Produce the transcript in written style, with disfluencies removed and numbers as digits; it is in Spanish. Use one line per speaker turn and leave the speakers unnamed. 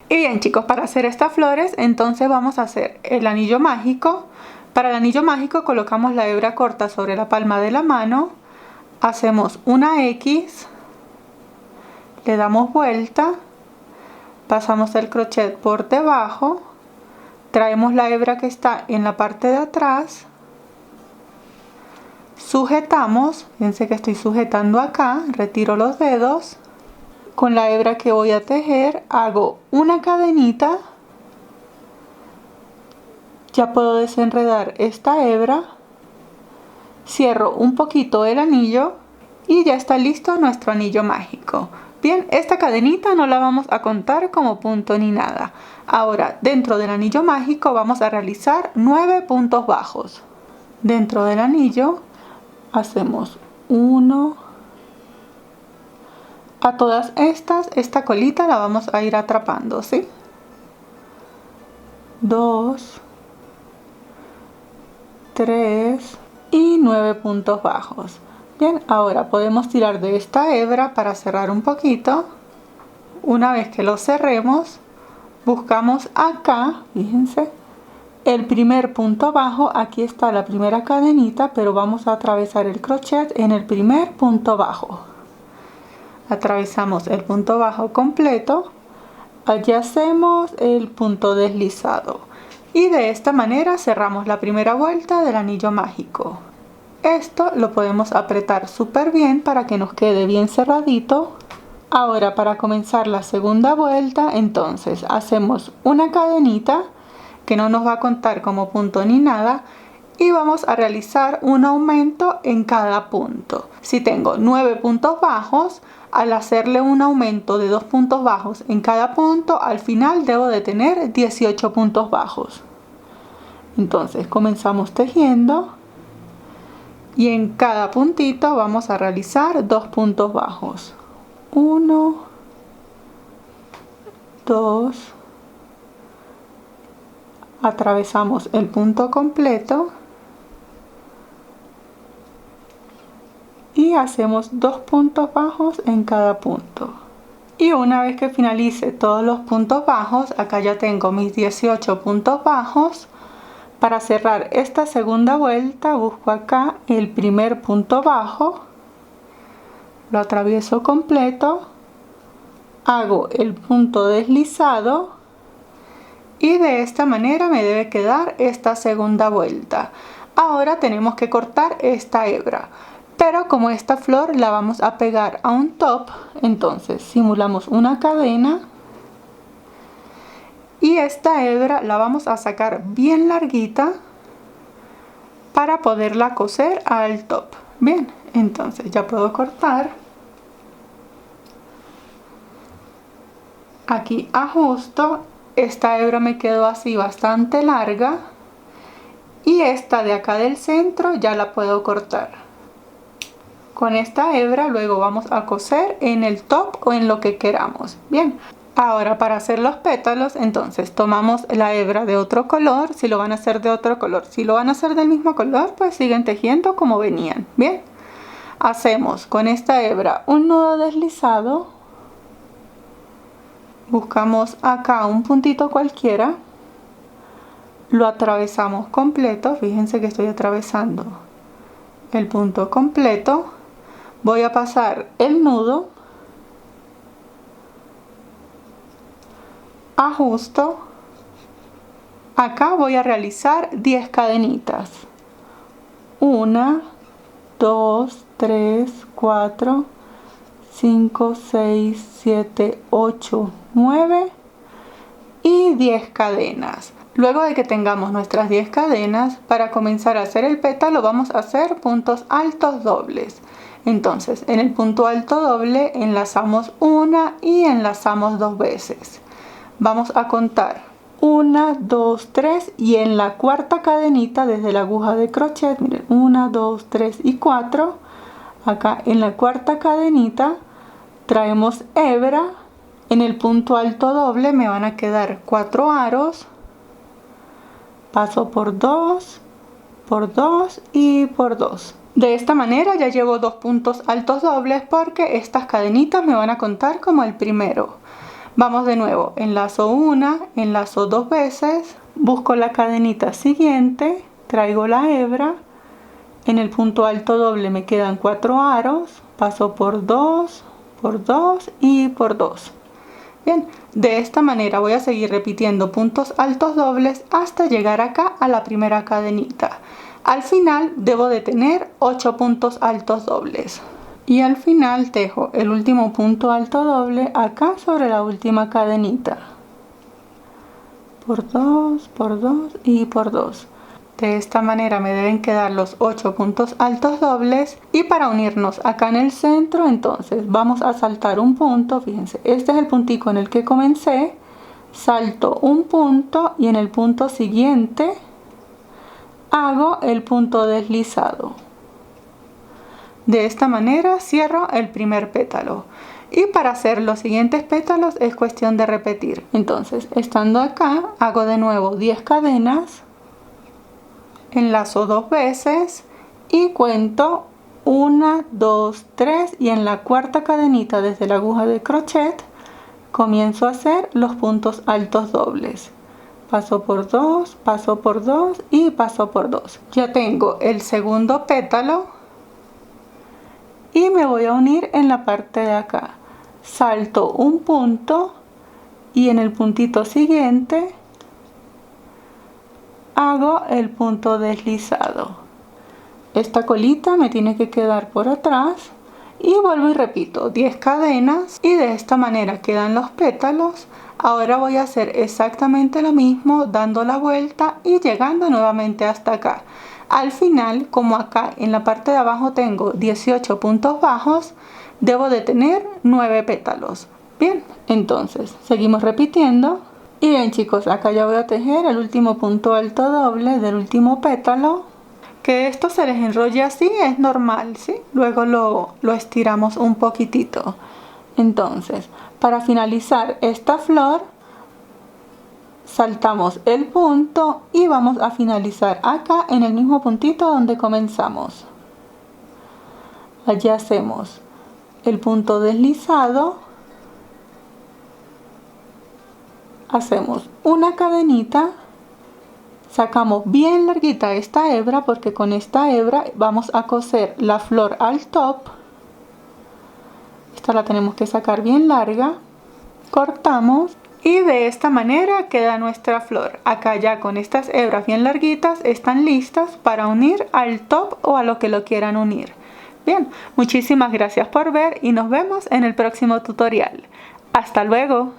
Y bien chicos, para hacer estas flores entonces vamos a hacer el anillo mágico. Para el anillo mágico colocamos la hebra corta sobre la palma de la mano, hacemos una X, le damos vuelta, pasamos el crochet por debajo, traemos la hebra que está en la parte de atrás, sujetamos, fíjense que estoy sujetando acá, retiro los dedos, con la hebra que voy a tejer hago una cadenita, ya puedo desenredar esta hebra, cierro un poquito el anillo y ya está listo nuestro anillo mágico. Bien, esta cadenita no la vamos a contar como punto ni nada. Ahora, dentro del anillo mágico vamos a realizar 9 puntos bajos. Dentro del anillo hacemos 1. A todas estas, esta colita la vamos a ir atrapando, ¿sí? 2, 3 y 9 puntos bajos. Bien, ahora podemos tirar de esta hebra para cerrar un poquito. Una vez que lo cerremos, buscamos acá, fíjense, el primer punto bajo. Aquí está la primera cadenita, pero vamos a atravesar el crochet en el primer punto bajo. Atravesamos el punto bajo completo, allí hacemos el punto deslizado y de esta manera cerramos la primera vuelta del anillo mágico. Esto lo podemos apretar súper bien para que nos quede bien cerradito. Ahora, para comenzar la segunda vuelta, entonces hacemos una cadenita que no nos va a contar como punto ni nada y vamos a realizar un aumento en cada punto. Si tengo 9 puntos bajos, al hacerle un aumento de 2 puntos bajos en cada punto, al final debo de tener 18 puntos bajos. Entonces comenzamos tejiendo y en cada puntito vamos a realizar 2 puntos bajos. 1, 2, atravesamos el punto completo y hacemos 2 puntos bajos en cada punto. Y una vez que finalice todos los puntos bajos, acá ya tengo mis 18 puntos bajos. Para cerrar esta segunda vuelta busco acá el primer punto bajo, lo atravieso completo, hago el punto deslizado y de esta manera me debe quedar esta segunda vuelta. Ahora tenemos que cortar esta hebra. Pero como esta flor la vamos a pegar a un top, entonces simulamos una cadena y esta hebra la vamos a sacar bien larguita para poderla coser al top. Bien, entonces ya puedo cortar. Aquí ajusto, esta hebra me quedó así bastante larga y esta de acá del centro ya la puedo cortar. Con esta hebra luego vamos a coser en el top o en lo que queramos. Bien, ahora para hacer los pétalos, entonces tomamos la hebra de otro color, si lo van a hacer de otro color. Si lo van a hacer del mismo color, pues siguen tejiendo como venían. Bien, hacemos con esta hebra un nudo deslizado. Buscamos acá un puntito cualquiera. Lo atravesamos completo, fíjense que estoy atravesando el punto completo. Voy a pasar el nudo, ajusto, acá voy a realizar 10 cadenitas, 1, 2, 3, 4, 5, 6, 7, 8, 9 y 10 cadenas. Luego de que tengamos nuestras 10 cadenas, para comenzar a hacer el pétalo vamos a hacer puntos altos dobles. Entonces en el punto alto doble enlazamos una y enlazamos 2 veces. Vamos a contar 1, 2, 3 y en la cuarta cadenita desde la aguja de crochet, miren, 1, 2, 3 y 4. Acá en la cuarta cadenita traemos hebra. En el punto alto doble me van a quedar 4 aros. Paso por 2 y por 2. De esta manera ya llevo 2 puntos altos dobles porque estas cadenitas me van a contar como el primero. Vamos de nuevo, enlazo una, enlazo 2 veces, busco la cadenita siguiente, traigo la hebra, en el punto alto doble me quedan 4 aros, paso por 2 y por 2. Bien, de esta manera voy a seguir repitiendo puntos altos dobles hasta llegar acá a la primera cadenita. Al final debo de tener 8 puntos altos dobles. Y al final tejo el último punto alto doble acá sobre la última cadenita. Por 2 y por 2. De esta manera me deben quedar los 8 puntos altos dobles. Y para unirnos acá en el centro, entonces vamos a saltar un punto. Fíjense, este es el puntico en el que comencé. Salto un punto y en el punto siguiente hago el punto deslizado. De esta manera cierro el primer pétalo. Y para hacer los siguientes pétalos es cuestión de repetir. Entonces, estando acá, hago de nuevo 10 cadenas. Enlazo 2 veces y cuento 1, 2, 3 y en la cuarta cadenita desde la aguja de crochet comienzo a hacer los puntos altos dobles. Paso por 2 y paso por 2. Ya tengo el segundo pétalo y me voy a unir en la parte de acá. Salto un punto y en el puntito siguiente hago el punto deslizado. Esta colita me tiene que quedar por atrás y vuelvo y repito 10 cadenas y de esta manera quedan los pétalos. Ahora voy a hacer exactamente lo mismo dando la vuelta y llegando nuevamente hasta acá. Al final, como acá en la parte de abajo tengo 18 puntos bajos, debo de tener 9 pétalos. Bien, entonces seguimos repitiendo. Y bien chicos, acá ya voy a tejer el último punto alto doble del último pétalo. Que esto se les enrolle así es normal, ¿sí? Luego lo estiramos un poquitito. Entonces, para finalizar esta flor, saltamos el punto y vamos a finalizar acá en el mismo puntito donde comenzamos. Allí hacemos el punto deslizado. Hacemos una cadenita, sacamos bien larguita esta hebra porque con esta hebra vamos a coser la flor al top. Esta la tenemos que sacar bien larga, cortamos y de esta manera queda nuestra flor. Acá ya con estas hebras bien larguitas están listas para unir al top o a lo que lo quieran unir. Bien, muchísimas gracias por ver y nos vemos en el próximo tutorial. ¡Hasta luego!